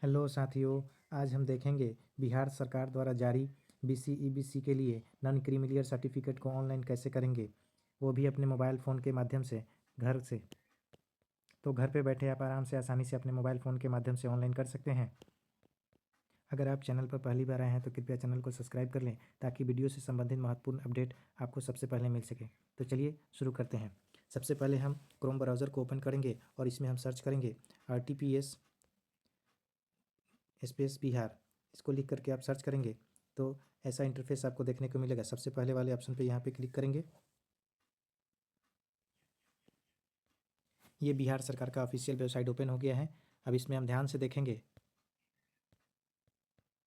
Hello साथियों, आज हम देखेंगे बिहार सरकार द्वारा जारी BC-EBC के लिए नॉन क्रीमिलियर सर्टिफिकेट को ऑनलाइन कैसे करेंगे, वो भी अपने मोबाइल फ़ोन के माध्यम से घर से। तो घर पे बैठे आप आराम से आसानी से अपने मोबाइल फ़ोन के माध्यम से ऑनलाइन कर सकते हैं। अगर आप चैनल पर पहली बार आए हैं तो कृपया चैनल को सब्सक्राइब कर लें ताकि वीडियो से संबंधित महत्वपूर्ण अपडेट आपको सबसे पहले मिल सके। तो चलिए शुरू करते हैं। सबसे पहले हम क्रोम ब्राउज़र को ओपन करेंगे और इसमें हम सर्च करेंगे RTPS स्पेस बिहार। इसको लिख करके आप सर्च करेंगे तो ऐसा इंटरफेस आपको देखने को मिलेगा। सबसे पहले वाले ऑप्शन पे यहाँ पे क्लिक करेंगे। ये बिहार सरकार का ऑफिशियल वेबसाइट ओपन हो गया है। अब इसमें हम ध्यान से देखेंगे।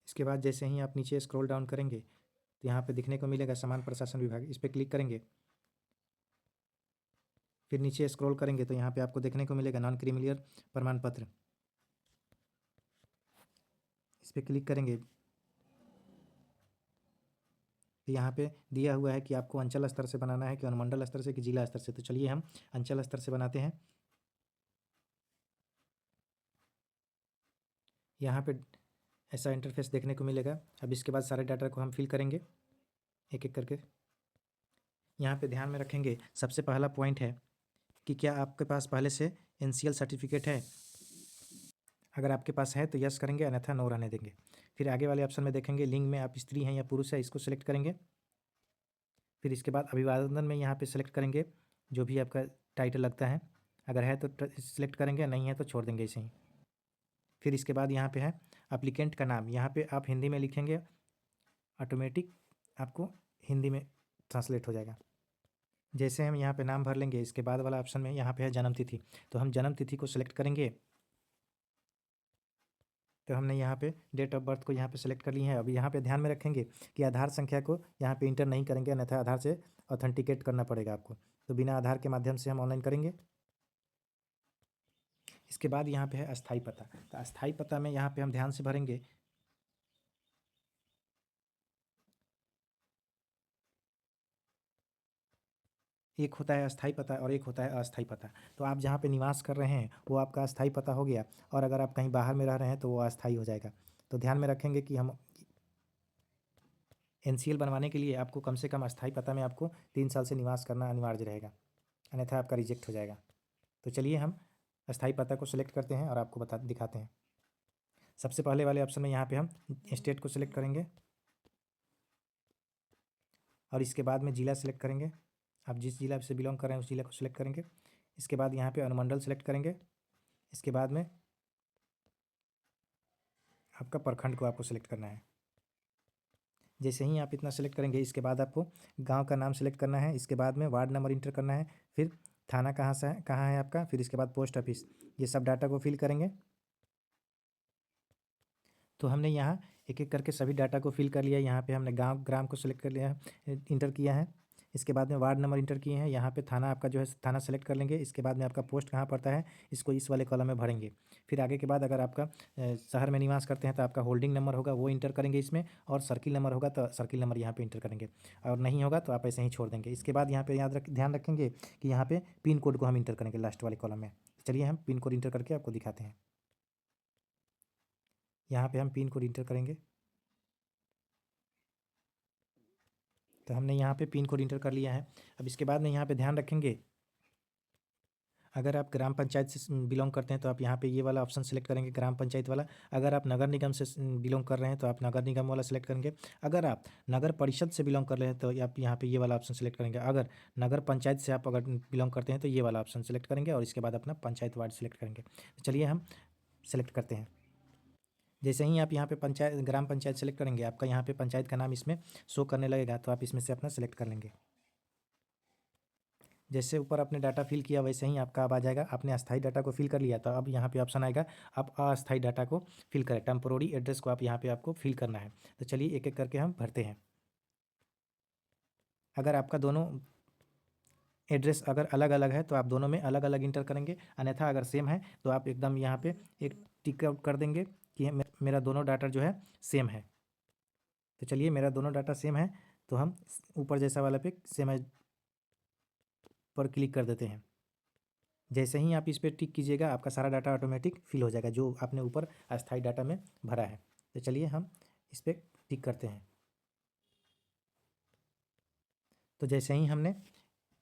इसके बाद जैसे ही आप नीचे स्क्रॉल डाउन करेंगे तो यहाँ पे दिखने को मिलेगा समान प्रशासन विभाग। इस पर क्लिक करेंगे। फिर नीचे स्क्रॉल करेंगे तो यहाँ पे आपको देखने को मिलेगा नॉन क्रीमिलियर प्रमाण पत्र। इस पर क्लिक करेंगे तो यहाँ पे दिया हुआ है कि आपको अंचल स्तर से बनाना है कि अनुमंडल स्तर से कि जिला स्तर से। तो चलिए हम अंचल स्तर से बनाते हैं। यहाँ पे ऐसा इंटरफेस देखने को मिलेगा। अब इसके बाद सारे डाटा को हम फिल करेंगे एक एक करके। यहाँ पे ध्यान में रखेंगे, सबसे पहला पॉइंट है कि क्या आपके पास पहले से NCL सर्टिफिकेट है। अगर आपके पास है तो यस करेंगे, अन्यथा नो रहने देंगे। फिर आगे वाले ऑप्शन में देखेंगे लिंग में आप स्त्री हैं या पुरुष है, इसको सिलेक्ट करेंगे। फिर इसके बाद अभिवादन में यहाँ पे सेलेक्ट करेंगे जो भी आपका टाइटल लगता है। अगर है तो सिलेक्ट करेंगे, नहीं है तो छोड़ देंगे इसे ही। फिर इसके बाद यहाँ पे है एप्लीकेंट का नाम। यहाँ पे आप हिंदी में लिखेंगे, ऑटोमेटिक आपको हिंदी में ट्रांसलेट हो जाएगा। जैसे हम यहाँ पे नाम भर लेंगे, इसके बाद वाला ऑप्शन में यहाँ पे है जन्म तिथि। तो हम जन्म तिथि को सिलेक्ट करेंगे। तो हमने यहाँ पे डेट ऑफ बर्थ को यहाँ पे सेलेक्ट कर ली है। अब यहाँ पे ध्यान में रखेंगे कि आधार संख्या को यहाँ पे इंटर नहीं करेंगे, अन्यथा आधार से ऑथेंटिकेट करना पड़ेगा आपको। तो बिना आधार के माध्यम से हम ऑनलाइन करेंगे। इसके बाद यहाँ पे है अस्थाई पता। तो अस्थाई पता में यहाँ पे हम ध्यान से भरेंगे। एक होता है अस्थाई पता और एक होता है अस्थाई पता। तो आप जहाँ पे निवास कर रहे हैं वो आपका अस्थाई पता हो गया, और अगर आप कहीं बाहर में रह रहे हैं तो वो अस्थाई हो जाएगा। तो ध्यान में रखेंगे कि हम NCL बनवाने के लिए आपको कम से कम अस्थाई पता में आपको 3 साल से निवास करना अनिवार्य रहेगा, अन्यथा आपका रिजेक्ट हो जाएगा। तो चलिए हम अस्थाई पता को सिलेक्ट करते हैं और आपको दिखाते हैं। सबसे पहले वाले ऑप्शन में यहाँ पे हम स्टेट को सिलेक्ट करेंगे और इसके बाद में जिला सिलेक्ट करेंगे। आप जिस जिला से बिलोंग कर रहे हैं उस जिला को सिलेक्ट करेंगे। इसके बाद यहाँ पे अनुमंडल सेलेक्ट करेंगे। इसके बाद में आपका प्रखंड को आपको सिलेक्ट करना है। जैसे ही आप इतना सेलेक्ट करेंगे, इसके बाद आपको गांव का नाम सेलेक्ट करना है। इसके बाद में वार्ड नंबर इंटर करना है। फिर थाना कहाँ है आपका। फिर इसके बाद पोस्ट ऑफिस। ये सब डाटा को फिल करेंगे। तो हमने यहाँ एक एक करके सभी डाटा को फिल कर लिया। यहाँ पे हमने गांव ग्राम को सिलेक्ट कर लिया है, इंटर किया है। इसके बाद में वार्ड नंबर इंटर किए हैं। यहाँ पे थाना आपका जो है थाना सेलेक्ट कर लेंगे। इसके बाद में आपका पोस्ट कहाँ पड़ता है, इसको इस वाले कॉलम में भरेंगे। फिर आगे के बाद अगर आपका शहर में निवास करते हैं तो आपका होल्डिंग नंबर होगा वो इंटर करेंगे इसमें, और सर्किल नंबर होगा तो सर्किल नंबर यहाँ पे इंटर करेंगे, और नहीं होगा तो आप ऐसे ही छोड़ देंगे। इसके बाद यहाँ पे ध्यान रखेंगे कि यहाँ पे पिन कोड को हम इंटर करेंगे लास्ट वाले कॉलम में। चलिए हम पिन कोड इंटर करके आपको दिखाते हैं। यहाँ पे हम पिन कोड इंटर करेंगे। तो हमने यहाँ पे पिन कोड इंटर कर लिया है। अब इसके बाद में यहाँ पे ध्यान रखेंगे, अगर आप ग्राम पंचायत से बिलोंग करते हैं तो आप यहाँ पे ये वाला ऑप्शन सेलेक्ट करेंगे, ग्राम पंचायत वाला। अगर आप नगर निगम से बिलोंग कर रहे हैं तो आप नगर निगम वाला सेलेक्ट करेंगे। अगर आप नगर परिषद से बिलोंग कर रहे हैं तो आप यहाँ पे ये वाला ऑप्शन सेलेक्ट करेंगे। अगर नगर पंचायत से आप अगर बिलोंग करते हैं तो ये वाला ऑप्शन सेलेक्ट करेंगे, और इसके बाद अपना पंचायत वार्ड सेलेक्ट करेंगे। तो चलिए हम सेलेक्ट करते हैं। जैसे ही आप यहाँ पे पंचायत ग्राम पंचायत सेलेक्ट करेंगे, आपका यहाँ पे पंचायत का नाम इसमें शो करने लगेगा, तो आप इसमें से अपना सेलेक्ट कर लेंगे। जैसे ऊपर आपने डाटा फिल किया वैसे ही आपका अब आ जाएगा। आपने अस्थाई डाटा को फिल कर लिया तो अब यहाँ पे ऑप्शन आएगा आप अस्थाई डाटा को फिल करें। टेम्पोररी एड्रेस को आप यहाँ पे आपको फिल करना है। तो चलिए एक एक करके हम भरते हैं। अगर आपका दोनों एड्रेस अगर अलग अलग है तो आप दोनों में अलग अलग इंटर करेंगे, अन्यथा अगर सेम है तो आप एकदम यहाँ पे एक टिक आउट कर देंगे कि मेरा दोनों डाटा जो है सेम है। तो चलिए मेरा दोनों डाटा सेम है, तो हम ऊपर जैसा वाला पे सेम है पर क्लिक कर देते हैं। जैसे ही आप इस पर टिक कीजिएगा आपका सारा डाटा ऑटोमेटिक फिल हो जाएगा जो आपने ऊपर अस्थायी डाटा में भरा है। तो चलिए हम इस पर टिक करते हैं। तो जैसे ही हमने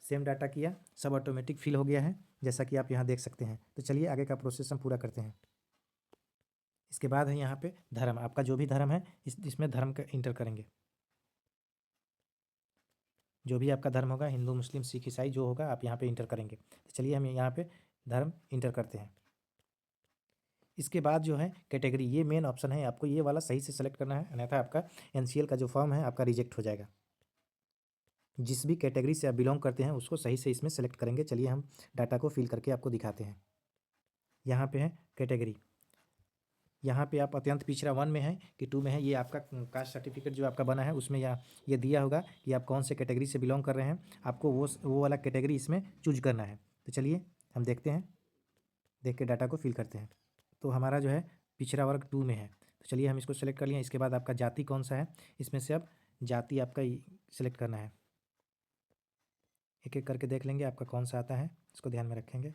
सेम डाटा किया सब ऑटोमेटिक फिल हो गया है, जैसा कि आप यहाँ देख सकते हैं। तो चलिए आगे का प्रोसेस हम पूरा करते हैं। इसके बाद है यहाँ पे धर्म, आपका जो भी धर्म है इसमें धर्म का इंटर करेंगे। जो भी आपका धर्म होगा, हिंदू मुस्लिम सिख ईसाई जो होगा आप यहाँ पे इंटर करेंगे। तो चलिए हम यहाँ पे धर्म इंटर करते हैं। इसके बाद जो है कैटेगरी, ये मेन ऑप्शन है, आपको ये वाला सही से सेलेक्ट करना है, अन्यथा आपका एनसीएल का जो फॉर्म है आपका रिजेक्ट हो जाएगा। जिस भी कैटेगरी से आप बिलोंग करते हैं उसको सही से इसमें सेलेक्ट करेंगे। चलिए हम डाटा को फिल करके आपको दिखाते हैं। यहाँ पे है कैटेगरी, यहाँ पे आप अत्यंत पिछड़ा 1 में है कि 2 में है, ये आपका कास्ट सर्टिफिकेट जो आपका बना है उसमें ये दिया होगा कि आप कौन से कैटेगरी से बिलोंग कर रहे हैं। आपको वो वाला कैटेगरी इसमें चूज करना है। तो चलिए हम देखते हैं, देख के डाटा को फिल करते हैं। तो हमारा जो है पिछड़ा वर्ग 2 में है। तो चलिए हम इसको सेलेक्ट कर लिए। इसके बाद आपका जाति कौन सा है, इसमें से अब जाति आपका सेलेक्ट करना है। एक एक करके देख लेंगे आपका कौन सा आता है, इसको ध्यान में रखेंगे।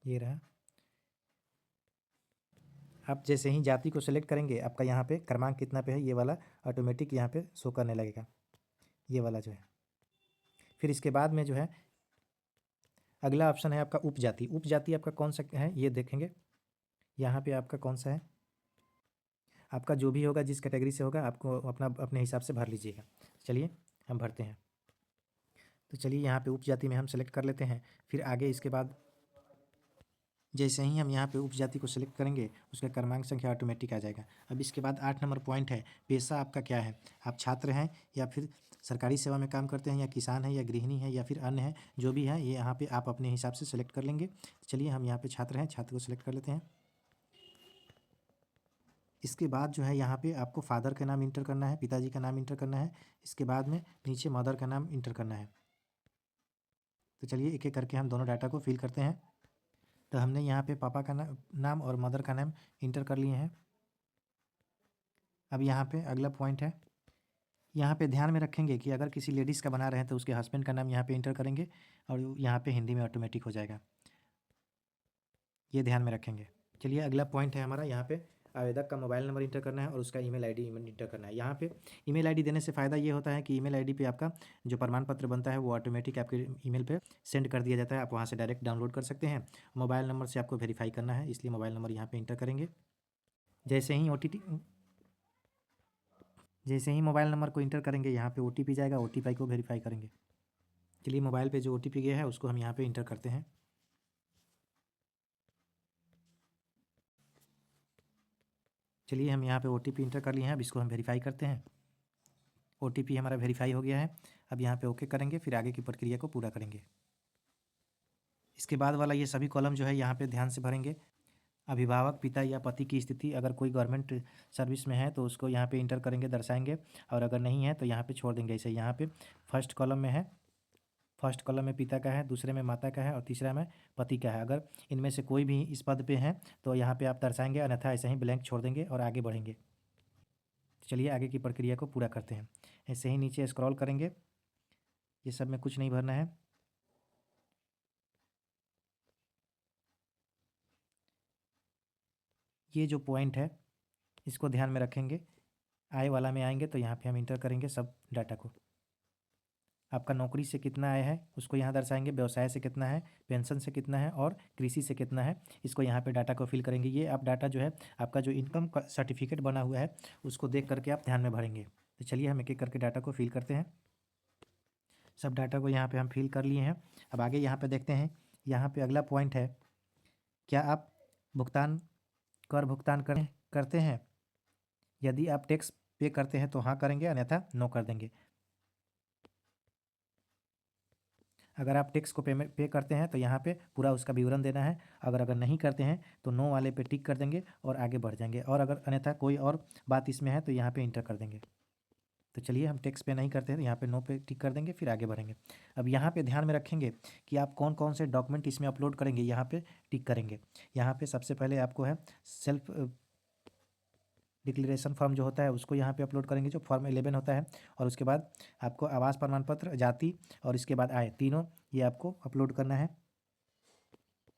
ये रहा। आप जैसे ही जाति को सेलेक्ट करेंगे आपका यहाँ पे क्रमांक कितना पे है ये वाला ऑटोमेटिक यहाँ पे शो करने लगेगा, ये वाला जो है। फिर इसके बाद में जो है अगला ऑप्शन है आपका उपजाति। उपजाति आपका कौन सा है ये देखेंगे। यहाँ पे आपका कौन सा है, आपका जो भी होगा जिस कैटेगरी से होगा आपको अपने हिसाब से भर लीजिएगा। चलिए हम भरते हैं। तो चलिए यहाँ पे उपजाति में हम सेलेक्ट कर लेते हैं। फिर आगे इसके बाद जैसे ही हम यहाँ पे उपजाति को सिलेक्ट करेंगे उसका क्रमांक संख्या ऑटोमेटिक आ जाएगा। अब इसके बाद 8 नंबर पॉइंट है, पेशा आपका क्या है, आप छात्र हैं या फिर सरकारी सेवा में काम करते हैं या किसान हैं या गृहिणी हैं या फिर अन्य है, जो भी है ये यहाँ पे आप अपने हिसाब से सिलेक्ट कर लेंगे। चलिए हम यहाँ पे छात्र हैं, छात्र को सिलेक्ट कर लेते हैं। इसके बाद जो है यहाँ पे आपको फादर का नाम इंटर करना है, पिताजी का नाम इंटर करना है। इसके बाद में नीचे मदर का नाम इंटर करना है। तो चलिए एक एक करके हम दोनों डाटा को फिल करते हैं। तो हमने यहाँ पे पापा का नाम और मदर का नाम इंटर कर लिए हैं। अब यहाँ पे अगला पॉइंट है, यहाँ पे ध्यान में रखेंगे कि अगर किसी लेडीज़ का बना रहे हैं तो उसके हस्बैंड का नाम यहाँ पे इंटर करेंगे और यहाँ पे हिंदी में ऑटोमेटिक हो जाएगा, ये ध्यान में रखेंगे। चलिए अगला पॉइंट है हमारा, यहाँ पे आवेदक का मोबाइल नंबर इंटर करना है और उसका ईमेल आईडी इंटर करना है। यहाँ पे ईमेल आईडी देने से फ़ायदा ये होता है कि ईमेल आईडी पे आपका जो प्रमाण पत्र बनता है वो ऑटोमेटिक आपके ईमेल पे सेंड कर दिया जाता है, आप वहाँ से डायरेक्ट डाउनलोड कर सकते हैं। मोबाइल नंबर से आपको वेरीफाई करना है, इसलिए मोबाइल नंबर यहाँ पर इंटर करेंगे। जैसे ही मोबाइल नंबर को इंटर करेंगे यहाँ पे OTP जाएगा, OTP को वेरीफाई करेंगे। चलिए मोबाइल पे जो OTP गया है उसको हम यहाँ पे इंटर करते हैं। चलिए हम यहाँ पे OTP इंटर कर लिए हैं, अब इसको हम वेरीफाई करते हैं। OTP हमारा वेरीफाई हो गया है। अब यहाँ पे ओके करेंगे, फिर आगे की प्रक्रिया को पूरा करेंगे। इसके बाद वाला ये सभी कॉलम जो है यहाँ पे ध्यान से भरेंगे। अभिभावक पिता या पति की स्थिति, अगर कोई गवर्नमेंट सर्विस में है तो उसको यहाँ पे इंटर करेंगे, दर्शाएंगे, और अगर नहीं है तो यहाँ पे छोड़ देंगे। ऐसे यहाँ पे फर्स्ट कॉलम में है, फर्स्ट कॉलम में पिता का है, दूसरे में माता का है और तीसरा में पति का है। अगर इनमें से कोई भी इस पद पे है तो यहाँ पे आप दर्शाएंगे, अन्यथा ऐसे ही ब्लैंक छोड़ देंगे और आगे बढ़ेंगे। चलिए आगे की प्रक्रिया को पूरा करते हैं। ऐसे ही नीचे स्क्रॉल करेंगे, ये सब में कुछ नहीं भरना है। ये जो पॉइंट है इसको ध्यान में रखेंगे। आय वाला में आएंगे तो यहाँ पे हम इंटर करेंगे सब डाटा को। आपका नौकरी से कितना आय है उसको यहाँ दर्शाएंगे, व्यवसाय से कितना है, पेंशन से कितना है और कृषि से कितना है, इसको यहाँ पे डाटा को फिल करेंगे। ये आप डाटा जो है आपका जो इनकम का सर्टिफिकेट बना हुआ है उसको देख करके आप ध्यान में भरेंगे। तो चलिए हम एक एक करके डाटा को फिल करते हैं। सब डाटा को यहाँ पे हम फिल कर लिए हैं। अब आगे यहाँ पे देखते हैं, यहाँ पे अगला पॉइंट है, क्या आप कर भुगतान करते हैं? यदि आप टैक्स पे करते हैं तो हाँ करेंगे, अन्यथा नो कर देंगे। अगर आप टैक्स को पे करते हैं तो यहाँ पे पूरा उसका विवरण देना है। अगर नहीं करते हैं तो नो वाले पे टिक कर देंगे और आगे बढ़ जाएंगे, और अगर अन्यथा कोई और बात इसमें है तो यहाँ पे इंटर कर देंगे। तो चलिए हम टैक्स पे नहीं करते हैं तो यहाँ पे नो पे टिक कर देंगे, फिर आगे बढ़ेंगे। अब यहाँ पे ध्यान में रखेंगे कि आप कौन कौन से डॉक्यूमेंट इसमें अपलोड करेंगे, यहाँ पे टिक करेंगे। यहाँ पे सबसे पहले आपको है सेल्फ डिक्लेरेशन फॉर्म जो होता है उसको यहाँ पे अपलोड करेंगे, जो फॉर्म 11 होता है। और उसके बाद आपको आवास प्रमाण पत्र, जाति और इसके बाद आय, तीनों ये आपको अपलोड करना है।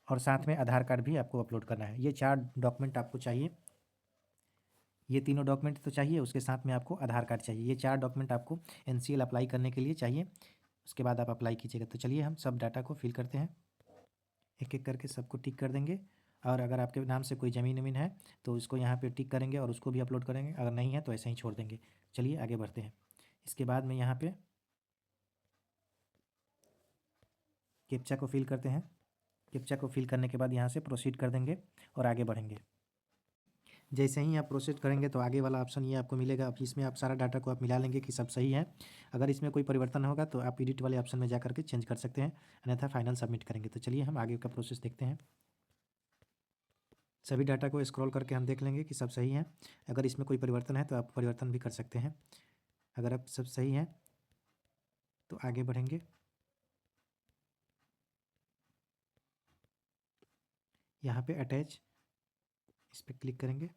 और साथ में आधार कार्ड भी आपको अपलोड करना है। ये 4 डॉक्यूमेंट आपको चाहिए। ये तीनों डॉक्यूमेंट तो चाहिए, उसके साथ में आपको आधार कार्ड चाहिए। ये 4 डॉक्यूमेंट आपको एनसीएल अप्लाई करने के लिए चाहिए। उसके बाद आप अप्लाई कीजिएगा। तो चलिए हम सब डाटा को फिल करते हैं, एक एक करके सबको टिक कर देंगे। और अगर आपके नाम से कोई ज़मीन वमीन है तो उसको यहाँ पे टिक करेंगे और उसको भी अपलोड करेंगे। अगर नहीं है तो ऐसे ही छोड़ देंगे। चलिए आगे बढ़ते हैं। इसके बाद में यहाँ पे कैप्चा को फिल करते हैं। कैप्चा को फिल करने के बाद यहाँ से प्रोसीड कर देंगे और आगे बढ़ेंगे। जैसे ही आप प्रोसीड करेंगे तो आगे वाला ऑप्शन ये आपको मिलेगा। अब इसमें आप सारा डाटा को आप मिला लेंगे कि सब सही है। अगर इसमें कोई परिवर्तन होगा तो आप एडिट वाले ऑप्शन में जा करके चेंज कर सकते हैं, अन्यथा फाइनल सबमिट करेंगे। तो चलिए हम आगे का प्रोसेस देखते हैं। सभी डाटा को स्क्रॉल करके हम देख लेंगे कि सब सही है। अगर इसमें कोई परिवर्तन है तो आप परिवर्तन भी कर सकते हैं। अगर अब सब सही है तो आगे बढ़ेंगे। यहाँ पे अटैच, इस पर क्लिक करेंगे।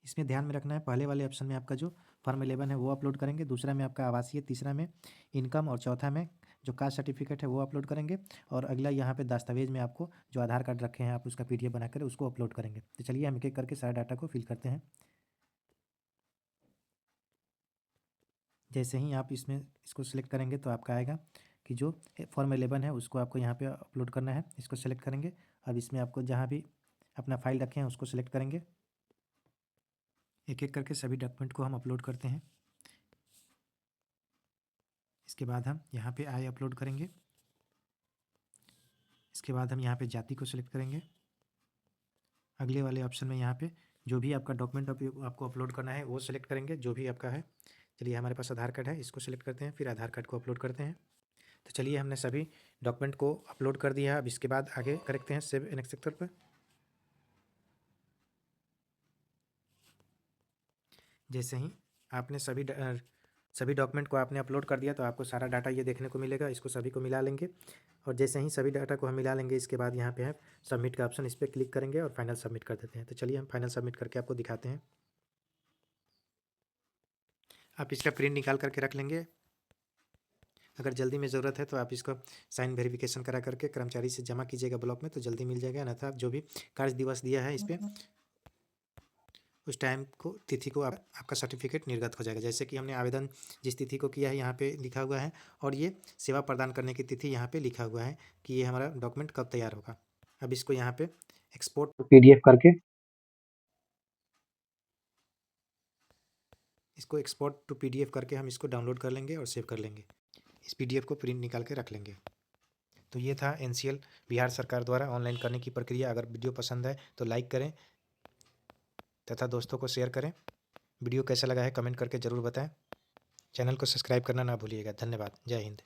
इसमें ध्यान में रखना है, पहले वाले ऑप्शन में आपका जो फॉर्म 11 है वो अपलोड करेंगे, दूसरा में आपका आवासीय, तीसरा में इनकम और चौथा में जो कास्ट सर्टिफिकेट है वो अपलोड करेंगे। और अगला यहाँ पे दस्तावेज में आपको जो आधार कार्ड रखे हैं आप उसका पीडीएफ बनाकर उसको अपलोड करेंगे। तो चलिए हम एक एक करके सारा डाटा को फिल करते हैं। जैसे ही आप इसमें इसको सिलेक्ट करेंगे तो आपका आएगा कि जो फॉर्म 11 है उसको आपको यहाँ पे अपलोड करना है। इसको सेलेक्ट करेंगे। अब इसमें आपको जहाँ भी अपना फाइल रखे हैं उसको सेलेक्ट करेंगे। एक एक करके सभी डॉक्यूमेंट को हम अपलोड करते हैं। इसके बाद हम यहाँ पे आय अपलोड करेंगे। इसके बाद हम यहाँ पे जाति को सिलेक्ट करेंगे। अगले वाले ऑप्शन में यहाँ पे जो भी आपका डॉक्यूमेंट आपको अपलोड करना है वो सिलेक्ट करेंगे, जो भी आपका है। चलिए हमारे पास आधार कार्ड है, इसको सिलेक्ट करते हैं, फिर आधार कार्ड को अपलोड करते हैं। तो चलिए हमने सभी डॉक्यूमेंट को अपलोड कर दिया। अब इसके बाद आगे करते हैं सेव एंड एक्सेप्ट पर। जैसे ही आपने सभी डॉक्यूमेंट को आपने अपलोड कर दिया तो आपको सारा डाटा ये देखने को मिलेगा। इसको सभी को मिला लेंगे और जैसे ही सभी डाटा को हम मिला लेंगे इसके बाद यहाँ पे है सबमिट का ऑप्शन, इस पर क्लिक करेंगे और फाइनल सबमिट कर देते हैं। तो चलिए हम फाइनल सबमिट करके आपको दिखाते हैं। आप इसका प्रिंट निकाल करके रख लेंगे। अगर जल्दी में ज़रूरत है तो आप इसको साइन वेरिफिकेशन करा करके कर्मचारी से जमा कीजिएगा ब्लॉक में, तो जल्दी मिल जाएगा। अन्यथा जो भी कार्य दिवस दिया है इस पर उस टाइम को तिथि को आपका सर्टिफिकेट निर्गत हो जाएगा। जैसे कि हमने आवेदन जिस तिथि को किया है यहाँ पे लिखा हुआ है और ये सेवा प्रदान करने की तिथि यहाँ पे लिखा हुआ है कि ये हमारा डॉक्यूमेंट कब तैयार होगा। अब इसको यहाँ पे एक्सपोर्ट पीडीएफ करके इसको एक्सपोर्ट टू पीडीएफ करके हम इसको डाउनलोड कर लेंगे और सेव कर लेंगे। इस पीडीएफ को प्रिंट निकाल के रख लेंगे। तो ये था एनसीएल बिहार सरकार द्वारा ऑनलाइन करने की प्रक्रिया। अगर वीडियो पसंद है तो लाइक करें तथा दोस्तों को शेयर करें। वीडियो कैसा लगा है कमेंट करके ज़रूर बताएं। चैनल को सब्सक्राइब करना ना भूलिएगा। धन्यवाद। जय हिंद।